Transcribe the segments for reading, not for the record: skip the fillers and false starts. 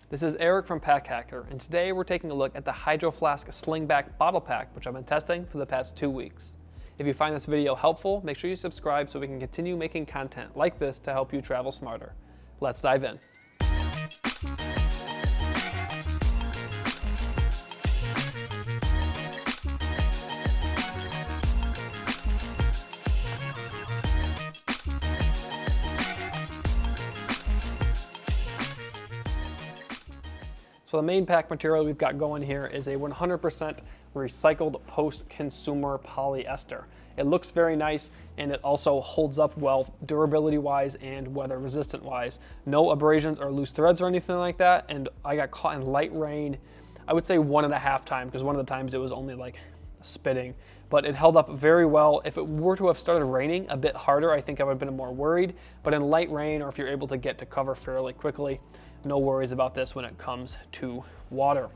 This is Eric from Pack Hacker, and today we're taking a look at the Hydro Flask Slingback bottle pack, which I've been testing for the past 2 weeks. If you find this video helpful, make sure you subscribe so we can continue making content like this to help you travel smarter. Let's dive in. So the main pack material we've got going here is a 100% recycled post-consumer polyester. It looks very nice and it also holds up well durability-wise and weather-resistant-wise. No abrasions or loose threads or anything like that, and I got caught in light rain, I would say 1.5 times, because one of the times it was only like spitting, but it held up very well. If it were to have started raining a bit harder, I think I would have been more worried, but in light rain, or if you're able to get to cover fairly quickly, no worries about this when it comes to water.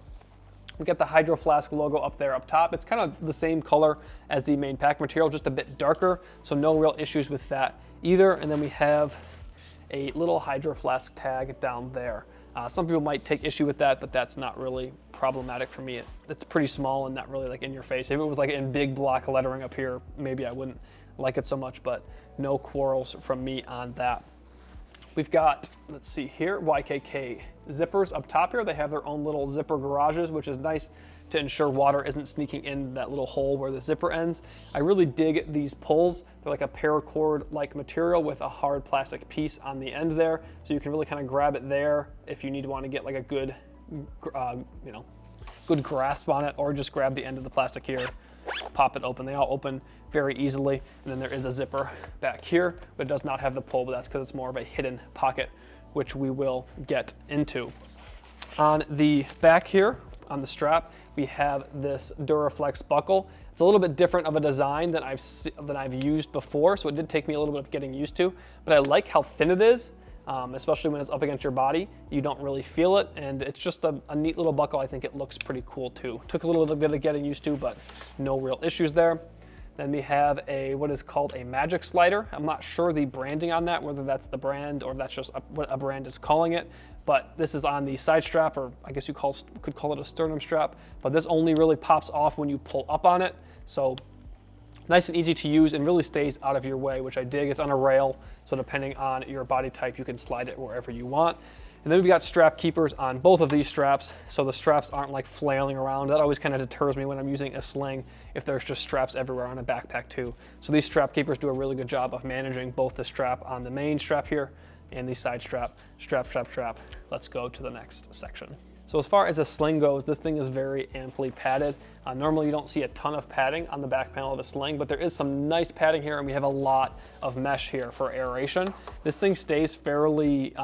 We got the Hydro Flask logo up there up top. It's kind of the same color as the main pack material, just a bit darker, so no real issues with that either. And then we have a little Hydro Flask tag down there. Some people might take issue with that, but that's not really problematic for me. It's pretty small and not really like in your face. If it was like in big block lettering up here, maybe I wouldn't like it so much, but no quarrels from me on that. We've got, let's see here, YKK zippers up top here. They have their own little zipper garages, which is nice to ensure water isn't sneaking in that little hole where the zipper ends. I really dig these pulls. They're like a paracord-like material with a hard plastic piece on the end there. So you can really kind of grab it there if you want to get like a good, good grasp on it, or just grab the end of the plastic here, pop it open. They all open very easily. And then there is a zipper back here, but it does not have the pull, but that's because it's more of a hidden pocket, which we will get into. On the back here, on the strap, we have this Duraflex buckle. It's a little bit different of a design than I've used before, so it did take me a little bit of getting used to, but I like how thin it is, especially when it's up against your body. You don't really feel it, and it's just a neat little buckle. I think it looks pretty cool too. Took a little bit of getting used to, but no real issues there. Then we have what is called a magic slider. I'm not sure the branding on that, whether that's the brand or that's just what a brand is calling it, but this is on the side strap, or I guess you could call it a sternum strap, but this only really pops off when you pull up on it. So nice and easy to use and really stays out of your way, which I dig. It's on a rail, so depending on your body type, you can slide it wherever you want. And then we've got strap keepers on both of these straps, so the straps aren't like flailing around. That always kind of deters me when I'm using a sling, if there's just straps everywhere on a backpack too. So these strap keepers do a really good job of managing both the strap on the main strap here and the side strap. Strap. Let's go to the next section. So as far as a sling goes, this thing is very amply padded. Normally you don't see a ton of padding on the back panel of a sling, but there is some nice padding here, and we have a lot of mesh here for aeration. This thing stays fairly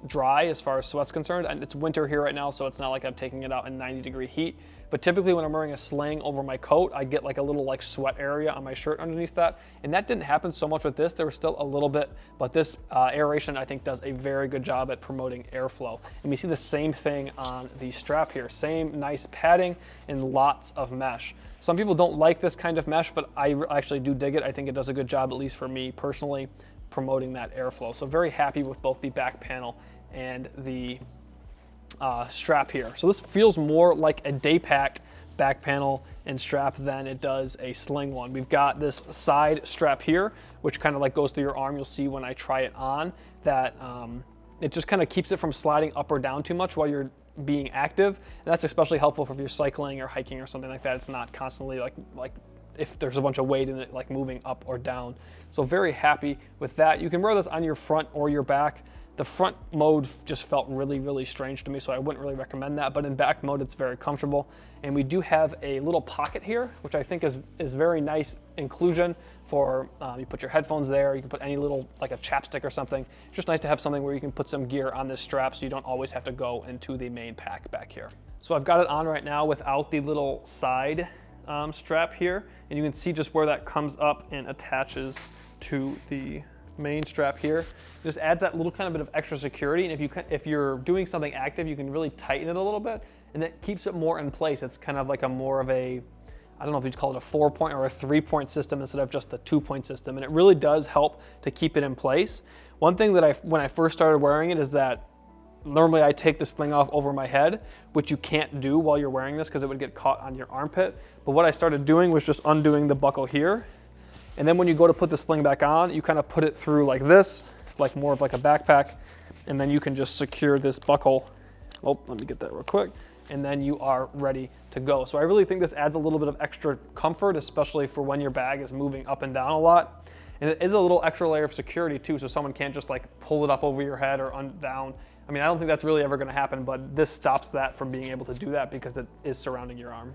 dry as far as sweat's concerned, and it's winter here right now, so it's not like I'm taking it out in 90-degree heat. But typically when I'm wearing a sling over my coat, I get like a little like sweat area on my shirt underneath that, and that didn't happen so much with this. There was still a little bit, but this aeration I think does a very good job at promoting airflow. And we see the same thing on the strap here, same nice padding and lots of mesh. Some people don't like this kind of mesh, but I actually do dig it. I think it does a good job, at least for me personally, promoting that airflow. So very happy with both the back panel and the strap here. So this feels more like a day pack back panel and strap than it does a sling one. We've got this side strap here, which kind of like goes through your arm. You'll see when I try it on that it just kind of keeps it from sliding up or down too much while you're being active. And that's especially helpful if you're cycling or hiking or something like that. It's not constantly like if there's a bunch of weight in it, like moving up or down. So very happy with that. You can wear this on your front or your back. The front mode just felt really, really strange to me, so I wouldn't really recommend that, but in back mode, it's very comfortable. And we do have a little pocket here, which I think is very nice inclusion for, you put your headphones there, you can put any little, like a chapstick or something. It's just nice to have something where you can put some gear on this strap so you don't always have to go into the main pack back here. So I've got it on right now without the little side strap here, and you can see just where that comes up and attaches to the main strap here. Just adds that little kind of bit of extra security, and if you're doing something active, you can really tighten it a little bit, and that keeps it more in place. It's kind of like more of a, I don't know if you'd call it a 4-point or a 3-point system instead of just the 2-point system, and it really does help to keep it in place. One thing that when I first started wearing it is that normally I take this thing off over my head, which you can't do while you're wearing this because it would get caught on your armpit. But what I started doing was just undoing the buckle here. And then when you go to put the sling back on, you kind of put it through like this, like more of like a backpack. And then you can just secure this buckle. Oh, let me get that real quick. And then you are ready to go. So I really think this adds a little bit of extra comfort, especially for when your bag is moving up and down a lot. And it is a little extra layer of security too, so someone can't just like pull it up over your head or down. I mean, I don't think that's really ever gonna happen, but this stops that from being able to do that because it is surrounding your arm.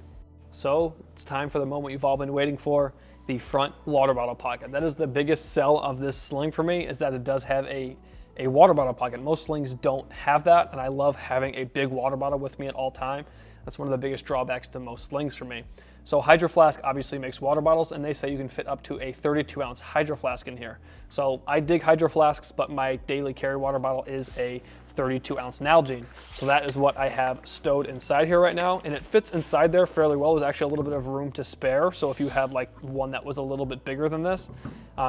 So it's time for the moment you've all been waiting for, the front water bottle pocket. That is the biggest sell of this sling for me, is that it does have a water bottle pocket. Most slings don't have that, and I love having a big water bottle with me at all time. That's one of the biggest drawbacks to most slings for me. So Hydro Flask obviously makes water bottles, and they say you can fit up to a 32-ounce Hydro Flask in here. So I dig Hydro Flasks, but my daily carry water bottle is a 32-ounce Nalgene. So that is what I have stowed inside here right now, and it fits inside there fairly well. There's actually a little bit of room to spare, so if you had like one that was a little bit bigger than this,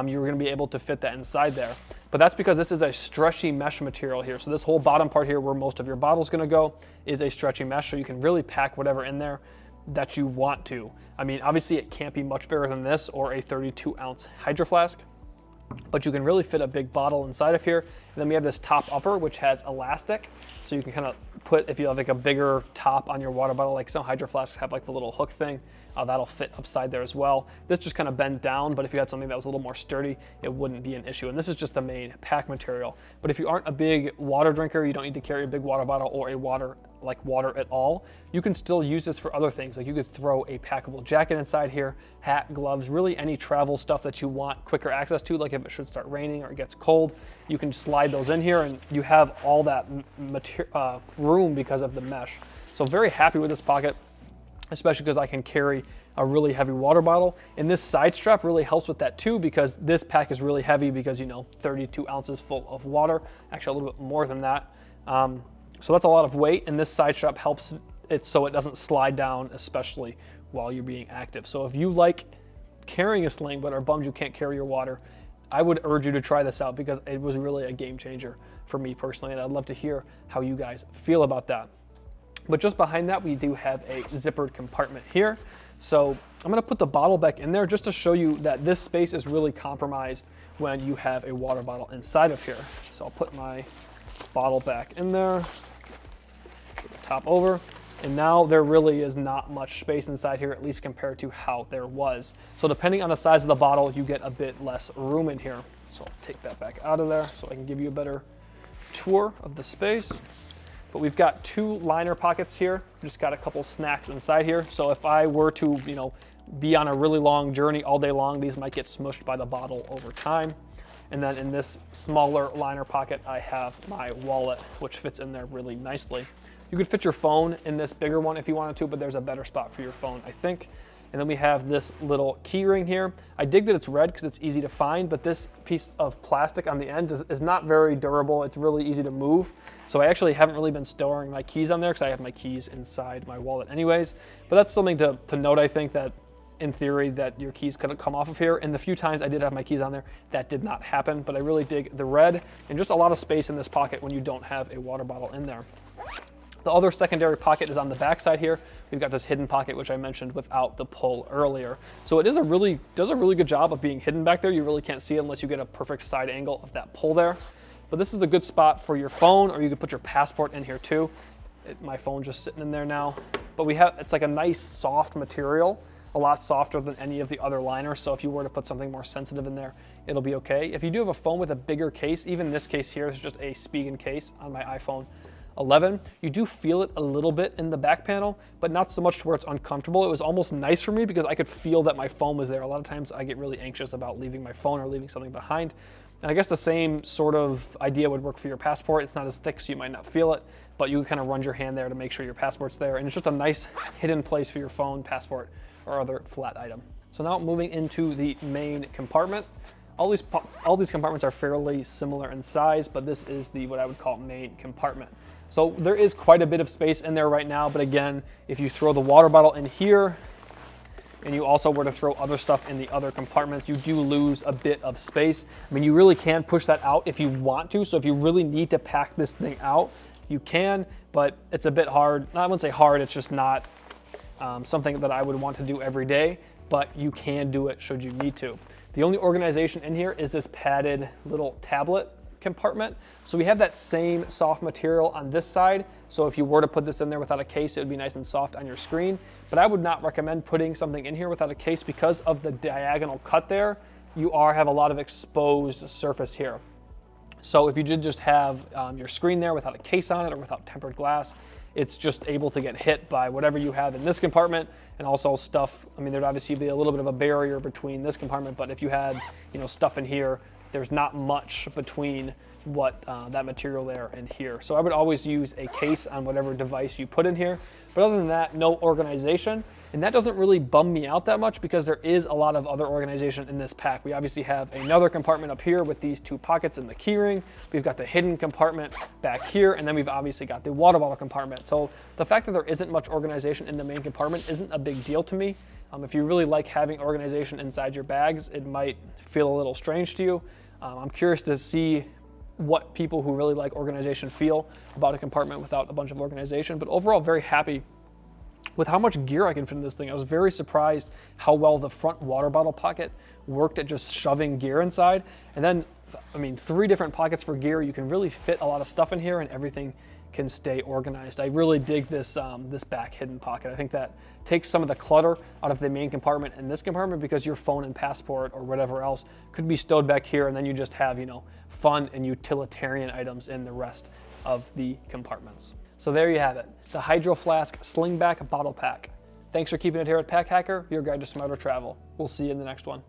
you were gonna be able to fit that inside there. But that's because this is a stretchy mesh material here. So this whole bottom part here where most of your bottle's gonna go is a stretchy mesh, so you can really pack whatever in there that you want to. I mean, obviously it can't be much bigger than this or a 32-ounce Hydro Flask, but you can really fit a big bottle inside of here. And then we have this top upper, which has elastic. So you can kind of put, if you have like a bigger top on your water bottle, like some Hydro Flasks have like the little hook thing, that'll fit upside there as well. This just kind of bend down, but if you had something that was a little more sturdy, it wouldn't be an issue. And this is just the main pack material. But if you aren't a big water drinker, you don't need to carry a big water bottle or a water at all, you can still use this for other things. Like you could throw a packable jacket inside here, hat, gloves, really any travel stuff that you want quicker access to, like if it should start raining or it gets cold, you can slide those in here and you have all that room because of the mesh. So very happy with this pocket, especially because I can carry a really heavy water bottle. And this side strap really helps with that too, because this pack is really heavy because, you know, 32 ounces full of water, actually a little bit more than that. So that's a lot of weight, and this side strap helps it so it doesn't slide down, especially while you're being active. So if you like carrying a sling but are bummed you can't carry your water, I would urge you to try this out because it was really a game changer for me personally, and I'd love to hear how you guys feel about that. But just behind that, we do have a zippered compartment here. So I'm gonna put the bottle back in there just to show you that this space is really compromised when you have a water bottle inside of here. So I'll put my bottle back in there, put the top over, and now there really is not much space inside here, at least compared to how there was. So depending on the size of the bottle, you get a bit less room in here. So I'll take that back out of there so I can give you a better tour of the space. But we've got two liner pockets here. Just got a couple snacks inside here. So if I were to, you know, be on a really long journey all day long, these might get smushed by the bottle over time. And then in this smaller liner pocket, I have my wallet, which fits in there really nicely. You could fit your phone in this bigger one if you wanted to, but there's a better spot for your phone, I think. And then we have this little key ring here. I dig that it's red because it's easy to find, but this piece of plastic on the end is not very durable. It's really easy to move. So I actually haven't really been storing my keys on there because I have my keys inside my wallet anyways. But that's something to note, I think, that in theory that your keys couldn't come off of here. And the few times I did have my keys on there, that did not happen. But I really dig the red and just a lot of space in this pocket when you don't have a water bottle in there. The other secondary pocket is on the back side here. We've got this hidden pocket, which I mentioned without the pull earlier. So it does a really good job of being hidden back there. You really can't see it unless you get a perfect side angle of that pull there. But this is a good spot for your phone, or you could put your passport in here too. My phone's just sitting in there now. But it's like a nice soft material, a lot softer than any of the other liners. So if you were to put something more sensitive in there, it'll be okay. If you do have a phone with a bigger case, even this case here is just a Spigen case on my iPhone 11, you do feel it a little bit in the back panel, but not so much to where it's uncomfortable. It was almost nice for me because I could feel that my phone was there. A lot of times I get really anxious about leaving my phone or leaving something behind. And I guess the same sort of idea would work for your passport. It's not as thick, so you might not feel it, but you kind of run your hand there to make sure your passport's there. And it's just a nice hidden place for your phone, passport, or other flat item. So now moving into the main compartment. All these compartments are fairly similar in size, but this is the what I would call main compartment. So there is quite a bit of space in there right now, but again, if you throw the water bottle in here, and you also were to throw other stuff in the other compartments, you do lose a bit of space. I mean, you really can push that out if you want to, so if you really need to pack this thing out, You can, but it's a bit hard. I wouldn't say hard, it's just not something that I would want to do every day, but you can do it should you need to. The only organization in here is this padded little tablet compartment. So we have that same soft material on this side. So if you were to put this in there without a case, it would be nice and soft on your screen. But I would not recommend putting something in here without a case because of the diagonal cut there. You have a lot of exposed surface here. So if you did just have your screen there without a case on it or without tempered glass, it's just able to get hit by whatever you have in this compartment, and also stuff. I mean, there'd obviously be a little bit of a barrier between this compartment, but if you had, stuff in here, there's not much between what that material there and here. So I would always use a case on whatever device you put in here. But other than that, no organization. And that doesn't really bum me out that much because there is a lot of other organization in this pack. We obviously have another compartment up here with these 2 pockets in the keyring. We've got the hidden compartment back here, and then we've obviously got the water bottle compartment. So the fact that there isn't much organization in the main compartment isn't a big deal to me. If you really like having organization inside your bags, it might feel a little strange to you. I'm curious to see what people who really like organization feel about a compartment without a bunch of organization, but overall very happy with how much gear I can fit in this thing. I was very surprised how well the front water bottle pocket worked at just shoving gear inside. And then, 3 different pockets for gear. You can really fit a lot of stuff in here and everything can stay organized. I really dig this, this back hidden pocket. I think that takes some of the clutter out of the main compartment and this compartment because your phone and passport or whatever else could be stowed back here, and then you just have, fun and utilitarian items in the rest of the compartments. So there you have it, the Hydro Flask Slingback Bottle Pack. Thanks for keeping it here at Pack Hacker, your guide to smarter travel. We'll see you in the next one.